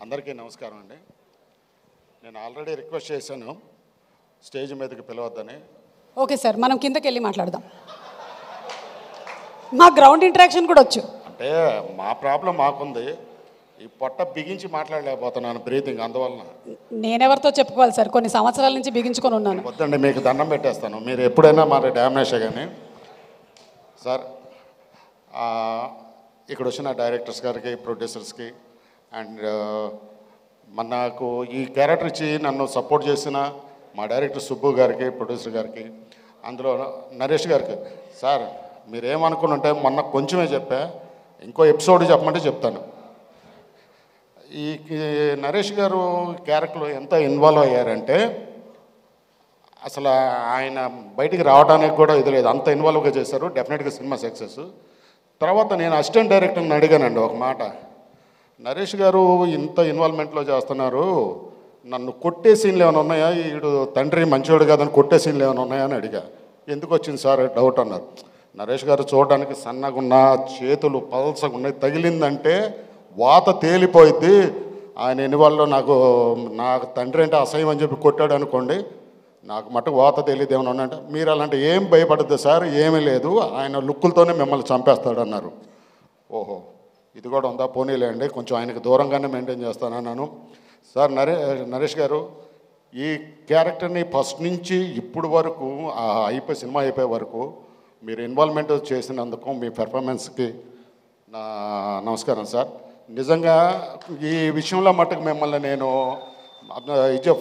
అందరికీ నమస్కారం అండి. నేను ఆల్రెడీ రిక్వెస్ట్ చేశాను స్టేజ్ మీదకి పిలవద్దని. ఓకే సార్, మనం కిందకి వెళ్ళి మాట్లాడదాం. మా గ్రౌండ్ ఇంటరాక్షన్ కూడా వచ్చు. అంటే మా ప్రాబ్లం మాకుంది, ఈ పొట్ట బిగించి మాట్లాడలేకపోతున్నాను బ్రీతింగ్, అందువలన. నేనెవరితో చెప్పుకోవాలి సార్, కొన్ని సంవత్సరాల నుంచి బిగించుకొని ఉన్నాను. వద్దండి, మీకు దండం పెట్టేస్తాను, మీరు ఎప్పుడైనా మరి డామినేషన్. కానీ సార్, ఇక్కడ వచ్చిన డైరెక్టర్స్ గారికి, ప్రొడ్యూసర్స్కి అండ్ నాకు ఈ క్యారెక్టర్ ఇచ్చి నన్ను సపోర్ట్ చేసిన మా డైరెక్టర్ సుబ్బు గారికి, ప్రొడ్యూసర్ గారికి, అందులో నరేష్ గారికి. సార్ మీరేమనుకుని ఉంటే మొన్న కొంచెమే చెప్పా, ఇంకో ఎపిసోడ్ చెప్పమంటే చెప్తాను. ఈ నరేష్ గారు క్యారెక్టర్లో ఎంత ఇన్వాల్వ్ అయ్యారంటే అసలు ఆయన బయటికి రావడానికి కూడా ఇది లేదు, అంత ఇన్వాల్వ్గా చేశారు. డెఫినెట్గా సినిమా సక్సెస్. తర్వాత నేను అసిస్టెంట్ డైరెక్టర్ని అడిగానండి ఒక మాట, నరేష్ గారు ఇంత ఇన్వాల్వ్మెంట్లో చేస్తున్నారు, నన్ను కొట్టే సీన్లు ఏమైనా ఉన్నాయా, వీడు తండ్రి మంచివాడు కాదని కొట్టే సీన్లు ఏమైనా ఉన్నాయా అని అడిగా. ఎందుకు వచ్చింది సార్ డౌట్ అన్నారు. నరేష్ గారు చూడడానికి సన్నగా ఉన్న, చేతులు పల్సగా ఉన్నాయి, తగిలిందంటే వాత తేలిపోయిద్ది, ఆయన ఇన్వాల్వ్లో నాకు తండ్రి అంటే అసహ్యం అని చెప్పి కొట్టాడు అనుకోండి, నాకు మటుకు వాత తెలియదు ఏమైనా ఉన్నాయంటే, మీరు అలాంటి ఏం భయపడద్దు సార్, ఏమీ లేదు, ఆయన లుక్కులతోనే మిమ్మల్ని చంపేస్తాడు అన్నారు. ఓహో, ఇది కూడా ఉందా, పోనీలేండి, కొంచెం ఆయనకు దూరంగానే మెయింటైన్ చేస్తానన్నాను. సార్ నరేష్ గారు, ఈ క్యారెక్టర్ని ఫస్ట్ నుంచి ఇప్పుడు వరకు సినిమా అయిపోయే వరకు మీరు ఇన్వాల్వ్మెంట్ చేసినందుకు మీ పెర్ఫార్మెన్స్కి నా నమస్కారం సార్. నిజంగా ఈ విషయంలో మట్టుకు మిమ్మల్ని నేను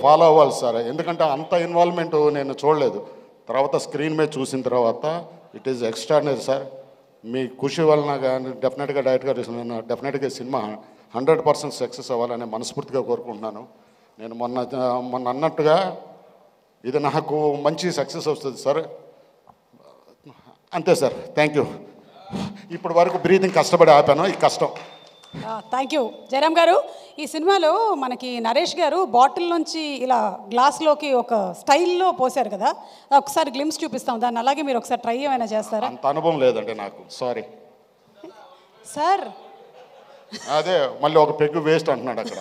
ఫాలో అవ్వాలి సార్, ఎందుకంటే అంత ఇన్వాల్వ్మెంట్ నేను చూడలేదు. తర్వాత స్క్రీన్ మీద చూసిన తర్వాత ఇట్ ఈజ్ ఎక్స్ట్రాడినరీ సార్. మీ కృషి వలన కానీ డెఫినెట్గా డెఫినెట్గా సినిమా 100% సక్సెస్ అవ్వాలని మనస్ఫూర్తిగా కోరుకుంటున్నాను. నేను మొన్న అన్నట్టుగా ఇది నాకు మంచి సక్సెస్ వస్తుంది సార్, అంతే సార్. Thank you. ఇప్పటి వరకు బ్రీతింగ్ కష్టపడి ఆపాను, ఈ కష్టం. థ్యాంక్ యూ జయరామ్ గారు. ఈ సినిమాలో మనకి నరేష్ గారు బాటిల్ నుంచి ఇలా గ్లాస్లోకి ఒక స్టైల్లో పోసారు కదా, ఒకసారి గ్లిమ్స్ చూపిస్తాం దాన్ని, అలాగే మీరు ఒకసారి ట్రై ఏమైనా చేస్తారా? అంత అనుభవం లేదండి నాకు, సారీ సార్. అదే మళ్ళీ ఒక పెగ్గు వేస్ట్ అంటున్నాడు అక్కడ.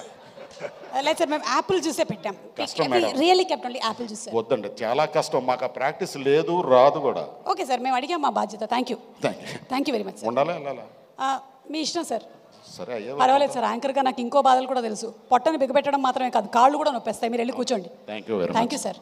లేదు సార్, మేము యాపిల్ జ్యూసే పెట్టాం. కష్టం madam, really kept only Apple juice. వద్దండి, చాలా కష్టం, మాకు ఆ ప్రాక్టీస్ లేదు, రాదు కూడా. ఓకే సార్, మేము అడిగాం, మా బాధ్యత. Thank you very much sir. ఉండాలా వెళ్ళాలా మీ ఇష్టం సార్. సరే అయ్యో, పర్వాలేదు సార్. యాంకర్గా నాకు ఇంకో బాధలు కూడా తెలుసు, పొట్టని బిగపెట్టడం మాత్రమే కాదు, కాళ్ళు కూడా నొప్పేస్తాయి. మీరు వెళ్ళి కూర్చోండి. Thank you sir.